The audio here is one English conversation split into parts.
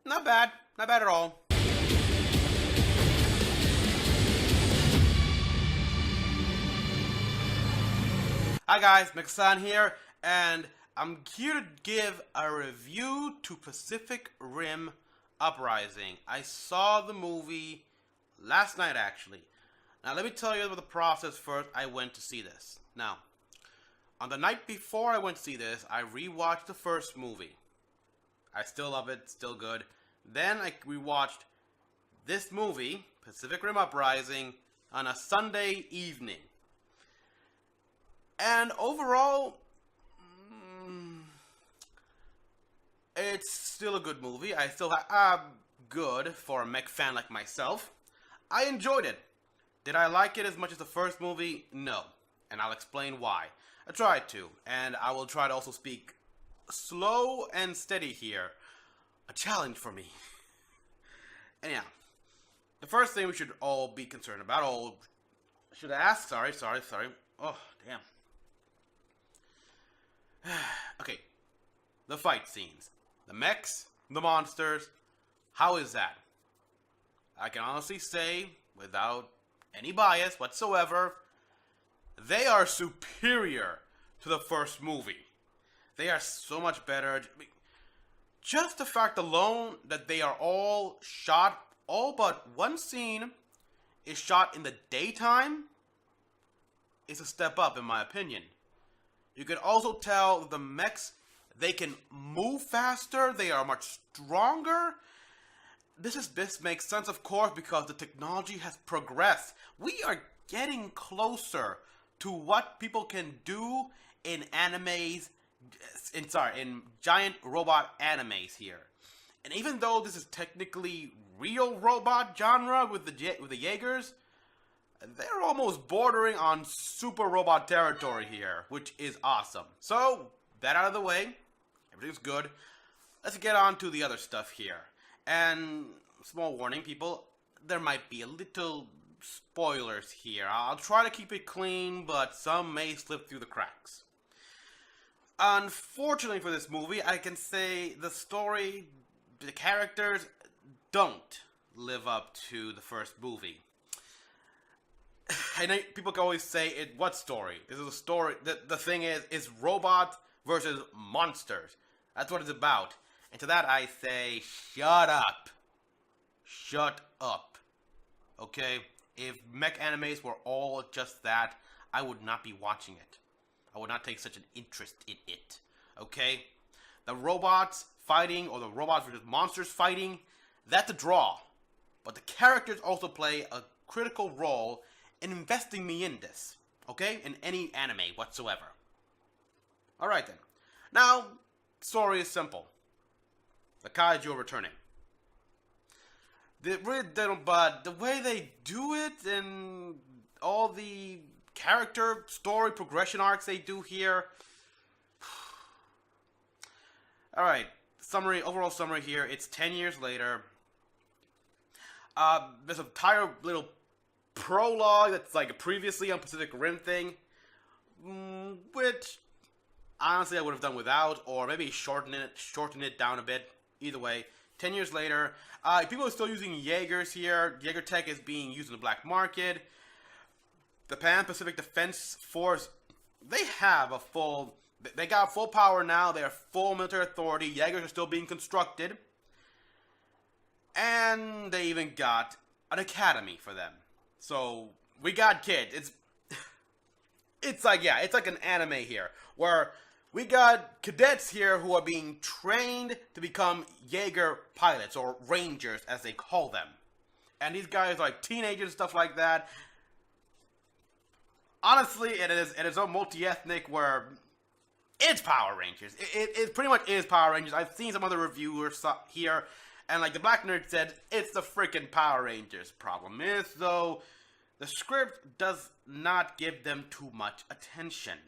Not bad. Not bad at all. Hi guys, Mecha-san here, and I'm here to give a review to Pacific Rim Uprising. I saw the movie last night, actually. Now, let me tell you about the process first. I went to see this. Now, on the night before I went to see this, I rewatched the first movie. I still love it, still good. Then I rewatched this movie, Pacific Rim Uprising, on a Sunday evening. And overall, it's still a good movie. I still good for a mech fan like myself. I enjoyed it. Did I like it as much as the first movie? No. And I'll explain why. I tried to, and I will try to also speak slow and steady here. A challenge for me. Anyhow, the first thing we should all be concerned about, should ask, sorry. Oh, damn. Okay, the fight scenes. The mechs, the monsters, how is that? I can honestly say, without any bias whatsoever, they are superior to the first movie. They are so much better. Just the fact alone that they are all shot, all but one scene is shot in the daytime, is a step up in my opinion. You can also tell the mechs, they can move faster, they are much stronger. This makes sense, of course, because the technology has progressed. We are getting closer to what people can do in animes, in giant robot animes here. And even though this is technically real robot genre with the Jaegers, they're almost bordering on super robot territory here, which is awesome. So, that out of the way, everything's good. Let's get on to the other stuff here. And, small warning, people, there might be a little spoilers here. I'll try to keep it clean, but some may slip through the cracks. Unfortunately for this movie, I can say the story, the characters don't live up to the first movie. I know people can always say, what story? This is a story, the thing is robots versus monsters. That's what it's about. And to that I say, shut up. Shut up. Okay? If mech animes were all just that, I would not be watching it. I would not take such an interest in it. Okay? The robots fighting, or the robots versus monsters fighting, that's a draw. But the characters also play a critical role in investing me in this. Okay? In any anime whatsoever. Alright then. Now, story is simple. The kaiju are returning. But the way they do it and all the character story progression arcs they do here. Alright, overall summary here. It's 10 years later. There's an entire little prologue that's like a previously on Pacific Rim thing, which honestly I would have done without, or maybe shorten it down a bit. Either way, 10 years later, people are still using Jaegers here. Jaeger tech is being used in the black market. The Pan-Pacific Defense Force, they got full power now. They are full military authority. Jaegers are still being constructed. And they even got an academy for them. So, we got kids. It's like an anime here, where we got cadets here who are being trained to become Jaeger pilots, or rangers as they call them. And these guys are like teenagers and stuff like that. Honestly, it is so multi-ethnic where it's Power Rangers. It pretty much is Power Rangers. I've seen some other reviewers here, and like the Black Nerd said, it's the freaking Power Rangers. Problem is, though, the script does not give them too much attention.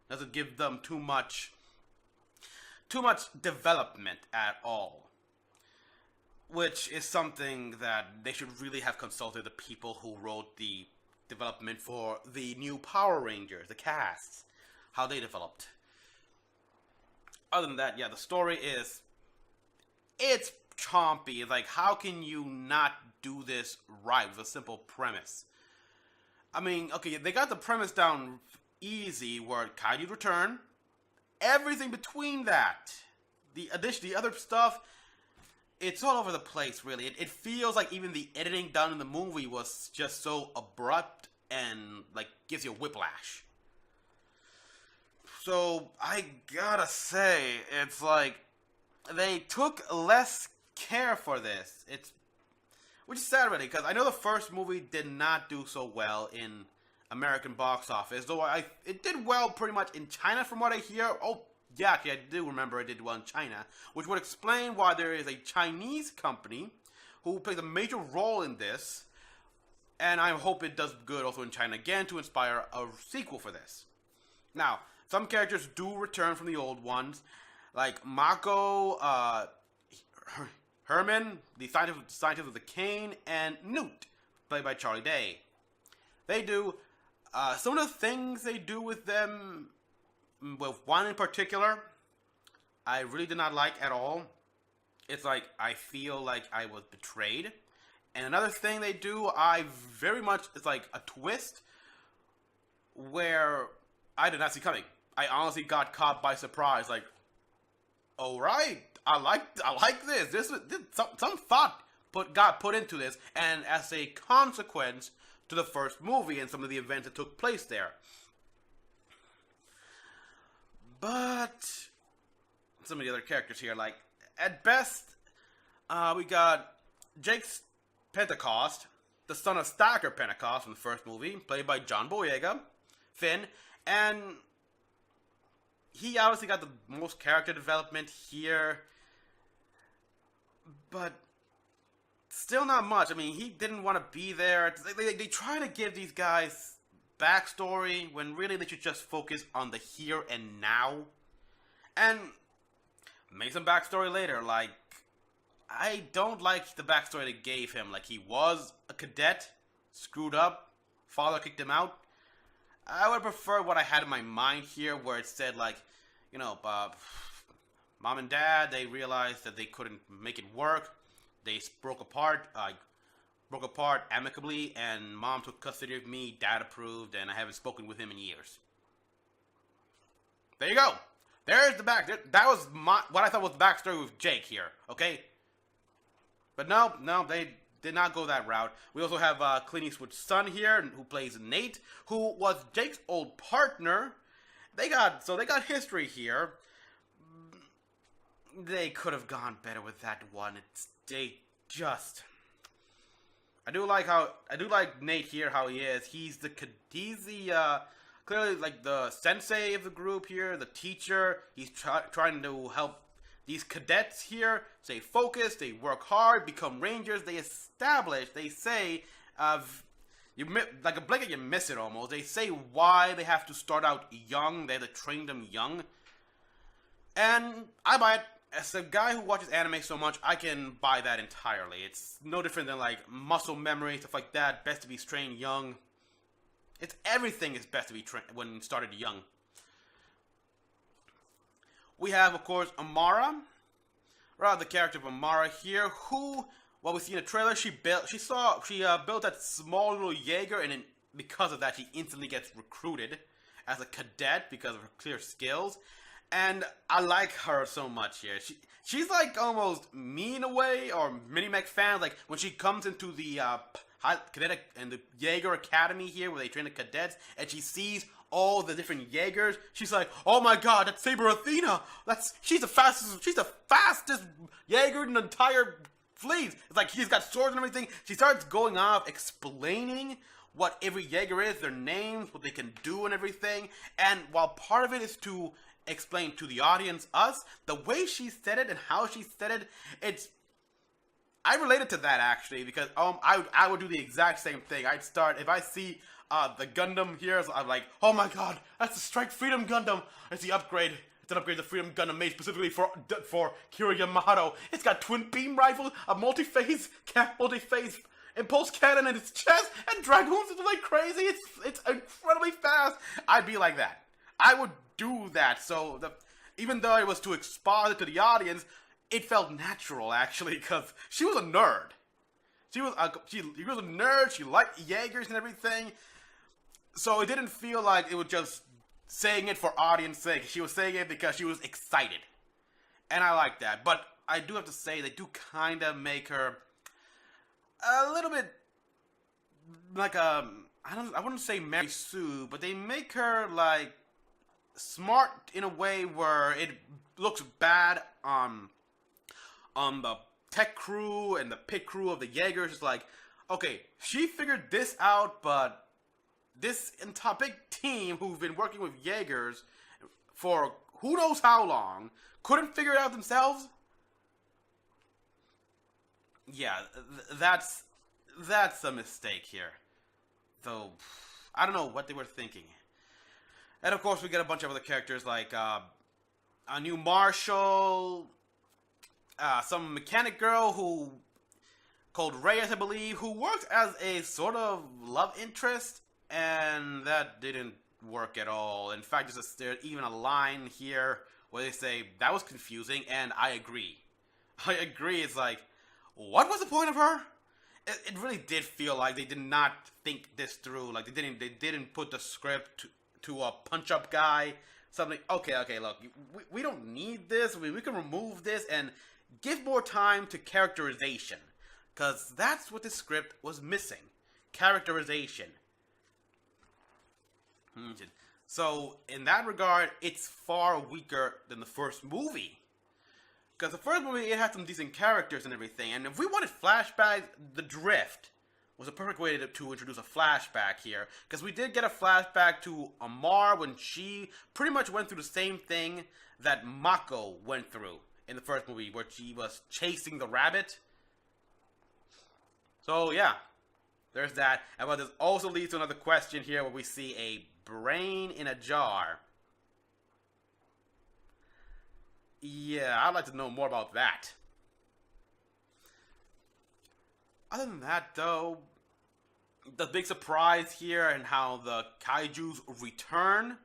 Doesn't give them too much development at all. Which is something that they should really have consulted the people who wrote the development for the new Power Rangers, the casts, how they developed. Other than that, yeah, the story is, it's chompy. It's like, how can you not do this right with a simple premise? I mean, okay, they got the premise down easy, where kaiju return. Everything between that, the other stuff, it's all over the place, really. It feels like even the editing done in the movie was just so abrupt and, like, gives you a whiplash. So, I gotta say, it's like, they took less care for this. Which is sad, really, because I know the first movie did not do so well in American box office, though it did well pretty much in China from what I hear. Oh, yeah, actually, I do remember it did well in China, which would explain why there is a Chinese company who plays a major role in this, and I hope it does good also in China again to inspire a sequel for this. Now, some characters do return from the old ones, like Mako, Herman, the scientist with the cane, and Newt, played by Charlie Day. They do some of the things they do with them, with one in particular, I really did not like at all. It's like, I feel like I was betrayed. And another thing they do, it's like a twist where I did not see coming. I honestly got caught by surprise, like, alright, I like this. This some thought got put into this, and as a consequence to the first movie and some of the events that took place there. But some of the other characters here, like, at best, we got Jake's Pentecost, the son of Stacker Pentecost from the first movie, played by John Boyega, Finn, and he obviously got the most character development here, but still not much. I mean, he didn't want to be there. They try to give these guys backstory when really they should just focus on the here and now. And make some backstory later. Like, I don't like the backstory they gave him. Like, he was a cadet, screwed up, father kicked him out. I would prefer what I had in my mind here, where it said, like, you know, mom and dad, they realized that they couldn't make it work. They broke apart amicably, and mom took custody of me, dad approved, and I haven't spoken with him in years. There you go. There's the back. That was what I thought was the backstory with Jake here, okay? But no, they did not go that route. We also have Clint Eastwood's son here, who plays Nate, who was Jake's old partner. They got history here. They could have gone better with that one. I do like Nate here, how he is. He's the clearly like the sensei of the group here, the teacher. He's trying to help these cadets here stay focused, they work hard, become rangers. They say, like a blanket, you miss it almost. They say why they have to start out young. They have to train them young. And I buy it. As a guy who watches anime so much, I can buy that entirely. It's no different than like muscle memory, stuff like that. Best to be trained young. Everything is best to be trained when started young. We have, of course, Amara. The character of Amara here, who, what we see in the trailer, she built that small little Jaeger, and because of that, she instantly gets recruited as a cadet because of her clear skills. And I like her so much here. She's like almost me in a way, or Mini-Mech fans. Like when she comes into the cadet and the Jaeger Academy here, where they train the cadets, and she sees all the different Jaegers, she's like, "Oh my God, that's Saber Athena! She's the fastest Jaeger in the entire fleet." It's like he's got swords and everything. She starts going off explaining what every Jaeger is, their names, what they can do, and everything. And while part of it is to explain to the audience, us, the way she said it and how she said it, I related to that actually, because I would do the exact same thing. I'd start, if I see the Gundam here, so I'm like, "Oh my God, that's the Strike Freedom Gundam. It's the upgrade. It's an upgrade to Freedom Gundam made specifically for Kira Yamato. It's got twin beam rifles, a multi-phase impulse cannon in its chest, and dragoons like crazy. It's incredibly fast." I'd be like that. I would do that. So even though it was to expose it to the audience, it felt natural actually because she was a nerd. She was a nerd. She liked Jaegers and everything. So it didn't feel like it was just saying it for audience sake. She was saying it because she was excited. And I like that. But I do have to say, they do kind of make her a little bit like I wouldn't say Mary Sue, but they make her like smart in a way where it looks bad on the tech crew and the pit crew of the Jaegers. It's like, okay, she figured this out, but this entire big team who've been working with Jaegers for who knows how long couldn't figure it out themselves. Yeah, that's a mistake here. Though, I don't know what they were thinking. And of course, we get a bunch of other characters like a new marshal, some mechanic girl who called Reyes, I believe, who works as a sort of love interest, and that didn't work at all. In fact, there's even a line here where they say that was confusing, and I agree. I agree. It's like, what was the point of her? It really did feel like they did not think this through. Like they didn't put the script to a punch-up guy. Something. Okay. Look, we don't need this. We can remove this and give more time to characterization, because that's what the script was missing. Characterization. So in that regard, it's far weaker than the first movie. Because the first movie, it had some decent characters and everything. And if we wanted flashbacks, The Drift was a perfect way to introduce a flashback here. Because we did get a flashback to Amar when she pretty much went through the same thing that Mako went through in the first movie, where she was chasing the rabbit. So, yeah. There's that. And but this also leads to another question here where we see a brain in a jar. Yeah, I'd like to know more about that. Other than that, though, the big surprise here and how the kaijus return,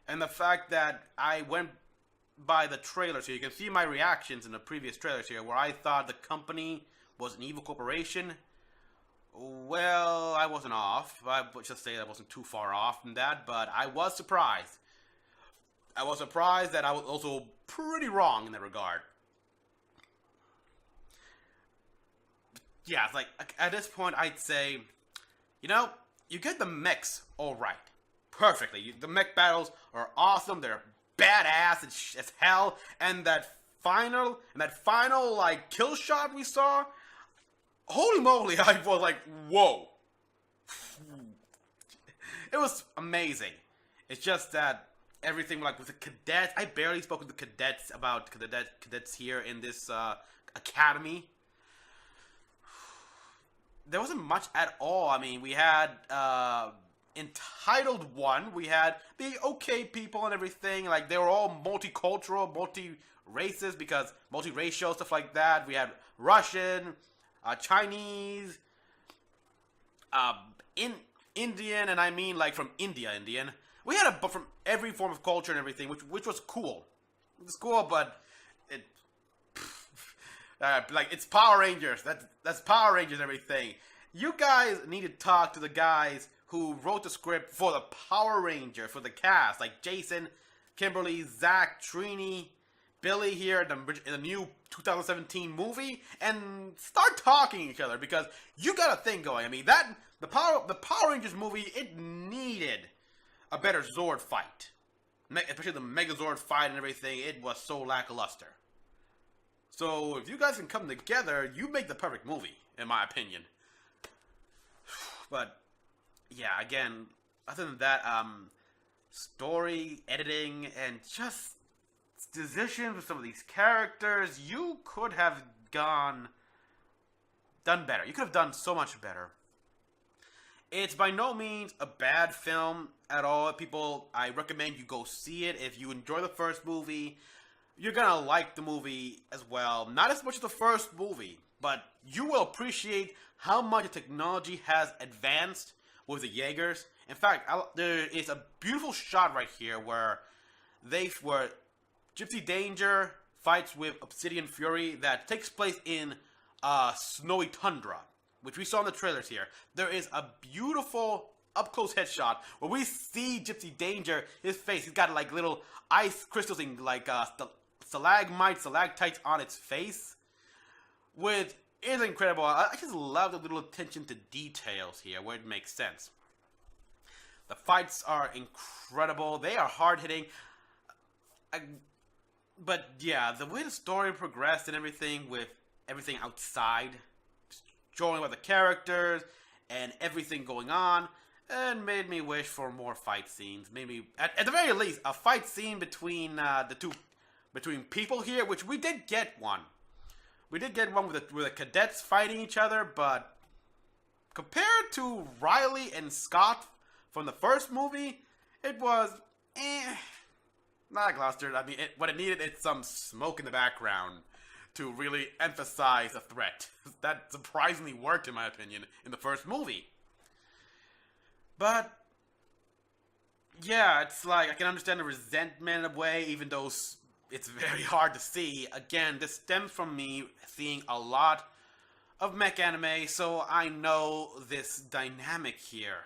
and the fact that I went by the trailers here. You can see my reactions in the previous trailers here, where I thought the company was an evil corporation. Well, I wasn't off. I would just say I wasn't too far off from that, but I was surprised. I was surprised that I was also pretty wrong in that regard. Yeah, it's like, at this point, I'd say, you know, you get the mechs all right. Perfectly. The mech battles are awesome. They're badass as hell. And that final, like, kill shot we saw, holy moly, I was like, whoa. It was amazing. It's just that everything, like, with the cadets, I barely spoke with the cadets about cadets here in this academy. There wasn't much at all. I mean, we had Entitled One. We had the okay people and everything. Like, they were all multicultural, multi-racist, because multiracial, stuff like that. We had Russian, Chinese, Indian, and I mean, like, from Indian. We had from every form of culture and everything, which was cool. It was cool, but it... like, it's Power Rangers. That's Power Rangers and everything. You guys need to talk to the guys who wrote the script for the Power Ranger, for the cast. Like Jason, Kimberly, Zach, Trini, Billy here in the new 2017 movie. And start talking to each other, because you got a thing going. I mean, the Power Rangers movie, it needed a better Zord fight. Especially the Megazord fight and everything. It was so lackluster. So, if you guys can come together, you make the perfect movie, in my opinion. But, yeah, again, other than that, story, editing, and just decisions with some of these characters, you could have done better. You could have done so much better. It's by no means a bad film at all. People, I recommend you go see it. If you enjoy the first movie, you're gonna like the movie as well. Not as much as the first movie, but you will appreciate how much the technology has advanced with the Jaegers. In fact, there is a beautiful shot right here where Gypsy Danger fights with Obsidian Fury that takes place in snowy tundra, which we saw in the trailers here. There is a beautiful up-close headshot where we see Gypsy Danger, his face. He's got like little ice crystals and like stalagmites, on its face, which is incredible. I just love the little attention to details here where it makes sense. The fights are incredible. They are hard-hitting. But yeah, the way the story progressed and everything, with everything outside, showing about the characters and everything going on, and made me wish for more fight scenes. Maybe, at the very least, a fight scene between between people here, which we did get one. We did get one with the cadets fighting each other, but compared to Riley and Scott from the first movie, it was lackluster. I mean, what it needed is some smoke in the background to really emphasize a threat. That surprisingly worked, in my opinion, in the first movie. But yeah, it's like I can understand the resentment in a way, even though it's very hard to see. Again, this stems from me seeing a lot of mech anime, so I know this dynamic here.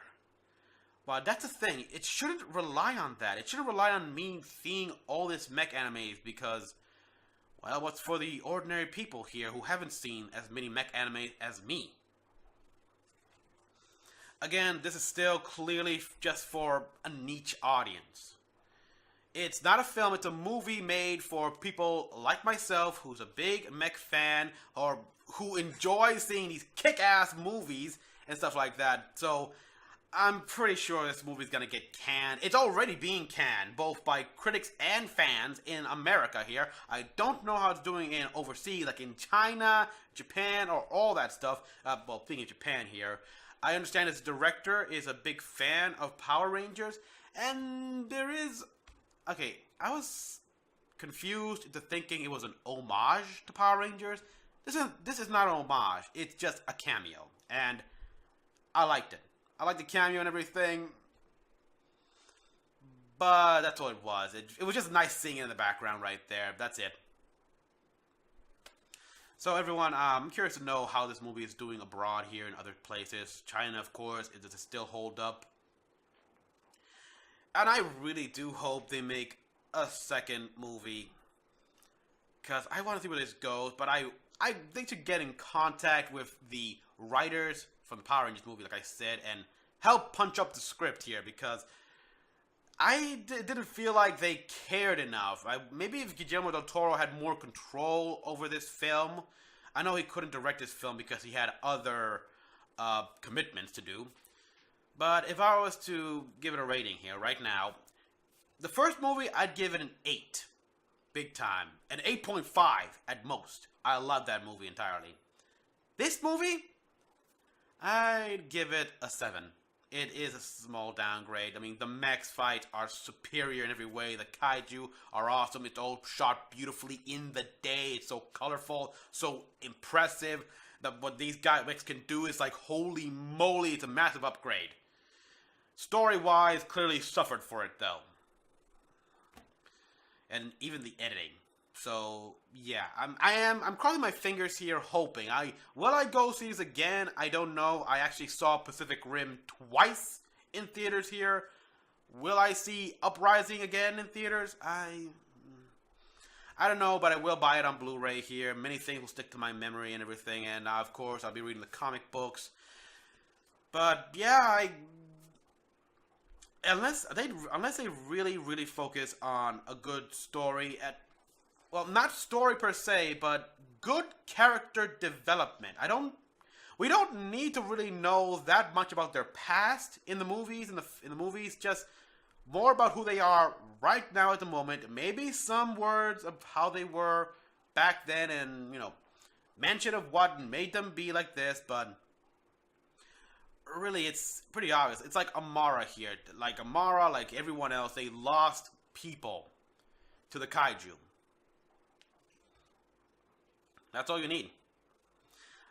But that's the thing, it shouldn't rely on that. It shouldn't rely on me seeing all this mech animes because, well, what's for the ordinary people here who haven't seen as many mech animes as me? Again, this is still clearly just for a niche audience. It's not a film, it's a movie made for people like myself who's a big mech fan or who enjoys seeing these kick-ass movies and stuff like that. So I'm pretty sure this movie's gonna get canned. It's already being canned, both by critics and fans in America here. I don't know how it's doing in overseas, like in China, Japan, or all that stuff. Well, speaking of Japan here, I understand its director is a big fan of Power Rangers, and there is... Okay, I was confused into thinking it was an homage to Power Rangers. This is not an homage, it's just a cameo, and I liked it. I liked the cameo and everything, but that's all it was. It was just nice seeing it in the background right there. That's it. So everyone, I'm curious to know how this movie is doing abroad here in other places. China, of course, does it still hold up? And I really do hope they make a second movie, because I want to see where this goes, but I think to get in contact with the writers from the Power Rangers movie, like I said, and help punch up the script here, because I didn't feel like they cared enough. Maybe if Guillermo del Toro had more control over this film. I know he couldn't direct this film because he had other commitments to do. But if I was to give it a rating here right now, the first movie, I'd give it an 8. Big time. An 8.5 at most. I love that movie entirely. This movie, I'd give it a 7. It is a small downgrade. I mean, the mechs fights are superior in every way. The kaiju are awesome. It's all shot beautifully in the day. It's so colorful, so impressive. What these mechs can do is like, holy moly, it's a massive upgrade. Story-wise, clearly suffered for it, though. And even the editing. So, yeah, I'm crossing my fingers here, hoping. Will I go see this again? I don't know. I actually saw Pacific Rim twice in theaters here. Will I see Uprising again in theaters? I don't know, but I will buy it on Blu-ray here. Many things will stick to my memory and everything, and of course, I'll be reading the comic books. But yeah, unless they really focus on a good story well, not story per se, but good character development. We don't need to really know that much about their past in the movies. In the movies, just more about who they are right now at the moment. Maybe some words of how they were back then, and mention of what made them be like this. But really, it's pretty obvious. It's like Amara here. Like Amara, like everyone else, they lost people to the kaiju. That's all you need.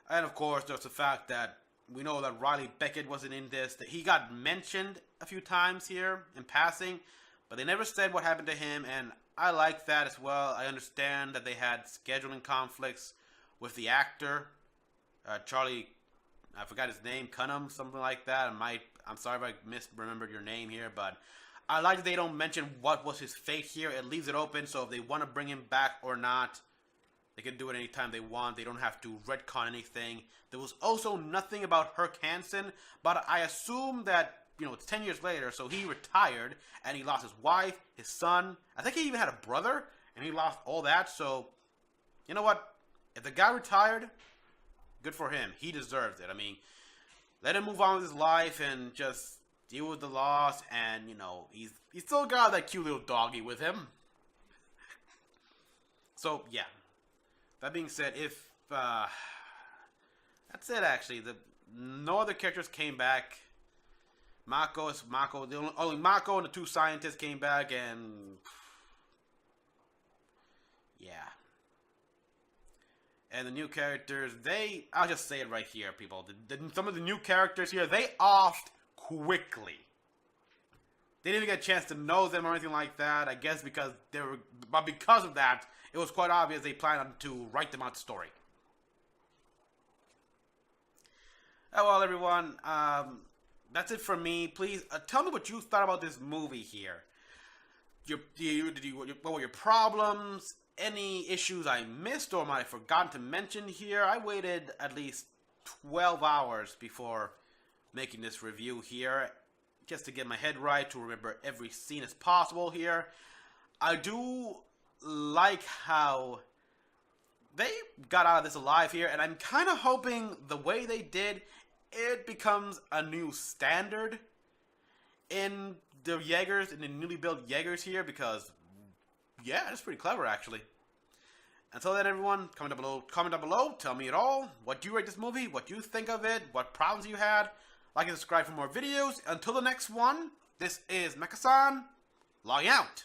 And of course, there's the fact that we know that Riley Beckett wasn't in this. That he got mentioned a few times here in passing, but they never said what happened to him. And I like that as well. I understand that they had scheduling conflicts with the actor, Charlie. I forgot his name, Cunham, something like that. I'm sorry if I misremembered your name here, but I like that they don't mention what was his fate here. It leaves it open, so if they want to bring him back or not, they can do it anytime they want. They don't have to retcon anything. There was also nothing about Herc Hansen, but I assume that, it's 10 years later, so he retired, and he lost his wife, his son. I think he even had a brother, and he lost all that, so, you know what? If the guy retired, good for him. He deserves it. I mean, let him move on with his life and just deal with the loss, and, he's still got that cute little doggy with him. So, yeah. That being said, that's it, actually. No other characters came back. Only Mako and the two scientists came back, and yeah. And the new characters, I'll just say it right here, people. Some of the new characters here, they offed quickly. They didn't even get a chance to know them or anything like that. I guess because of that, it was quite obvious they planned to write them out the story. Oh, well, everyone, that's it from me. Please tell me what you thought about this movie here. What were your problems? Any issues I missed or might have forgotten to mention here? I waited at least 12 hours before making this review here, just to get my head right, to remember every scene as possible here. I do like how they got out of this alive here, and I'm kind of hoping the way they did, it becomes a new standard in the Jaegers, in the newly built Jaegers here, because, yeah, it's pretty clever, actually. Until then, everyone, comment down below, tell me it all. What do you rate this movie? What do you think of it? What problems you had? Like and subscribe for more videos. Until the next one, this is Mecha-san, logging out.